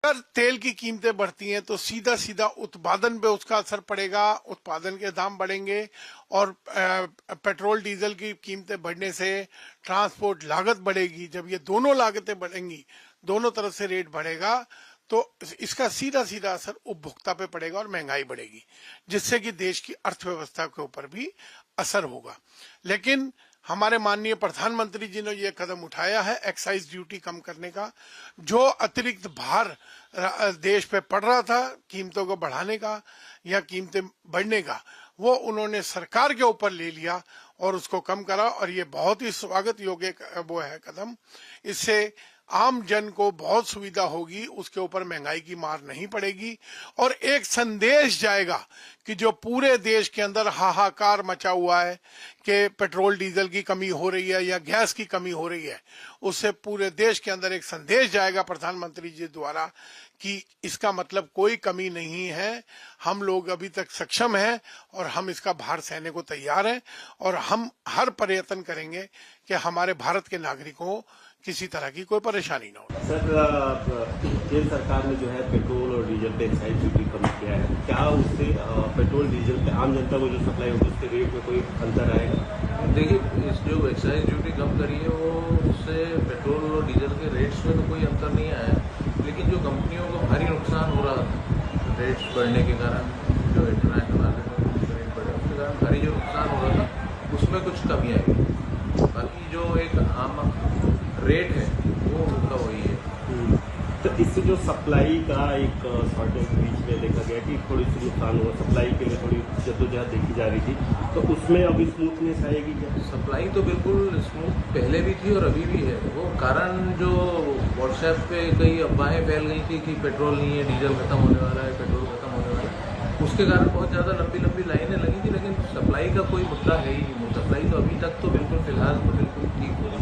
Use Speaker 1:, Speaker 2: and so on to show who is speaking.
Speaker 1: अगर तेल की कीमतें बढ़ती हैं तो सीधा सीधा उत्पादन पे उसका असर पड़ेगा, उत्पादन के दाम बढ़ेंगे और पेट्रोल डीजल की कीमतें बढ़ने से ट्रांसपोर्ट लागत बढ़ेगी। जब ये दोनों लागतें बढ़ेंगी, दोनों तरफ से रेट बढ़ेगा, तो इसका सीधा सीधा असर उपभोक्ता पे पड़ेगा और महंगाई बढ़ेगी, जिससे कि देश की अर्थव्यवस्था के ऊपर भी असर होगा। लेकिन हमारे माननीय प्रधानमंत्री जी ने यह कदम उठाया है एक्साइज ड्यूटी कम करने का। जो अतिरिक्त भार देश पे पड़ रहा था कीमतों को बढ़ाने का या कीमतें बढ़ने का, वो उन्होंने सरकार के ऊपर ले लिया और उसको कम करा, और ये बहुत ही स्वागत योग्य वो है कदम। इससे आम जन को बहुत सुविधा होगी, उसके ऊपर महंगाई की मार नहीं पड़ेगी और एक संदेश जाएगा कि जो पूरे देश के अंदर हाहाकार मचा हुआ है कि पेट्रोल डीजल की कमी हो रही है या गैस की कमी हो रही है, उससे पूरे देश के अंदर एक संदेश जाएगा प्रधानमंत्री जी द्वारा कि इसका मतलब कोई कमी नहीं है, हम लोग अभी तक सक्षम हैं और हम इसका भार सहने को तैयार हैं और हम हर प्रयत्न करेंगे कि हमारे भारत के नागरिकों को किसी तरह की कोई परेशानी ना हो।
Speaker 2: सर, केंद्र सरकार ने जो है पेट्रोल और डीजल पे एक्साइज ड्यूटी कम किया है, क्या उससे पेट्रोल डीजल पे आम जनता को जो सप्लाई होगी उसके रेट में कोई अंतर आएगा?
Speaker 3: देखिए, इस जो एक्साइज ड्यूटी कम करी है वो उससे पेट्रोल और डीजल के रेट्स में तो कोई अंतर नहीं आया, लेकिन जो कंपनियों को भारी नुकसान हो रहा था रेट्स बढ़ने के कारण, जो इंटरनेशनल मार्केट में रेट बढ़े उसके कारण भारी जो नुकसान हो रहा था उसमें कुछ कमी आई। बाकी जो एक आम रेट है वो उनका वही है।
Speaker 2: तो इससे जो सप्लाई का एक शॉर्टेज बीच में देखा गया कि थोड़ी सी नुकसान हुआ, सप्लाई के लिए थोड़ी जद्दोजहद देखी जा रही थी, तो उसमें अभी स्मूथनेस आएगी क्या?
Speaker 3: सप्लाई तो बिल्कुल स्मूथ पहले भी थी और अभी भी है। वो कारण जो व्हाट्सएप पे कई अफवाहें फैल गई थी कि पेट्रोल नहीं है, डीजल खत्म होने वाला है, पेट्रोल खत्म होने वाला है, उसके कारण बहुत ज़्यादा लंबी लंबी लाइनें लगी थी, लेकिन सप्लाई का कोई मुद्दा है ही नहीं। सप्लाई तो अभी तक तो बिल्कुल फिलहाल तो बिल्कुल ठीक हो रही है।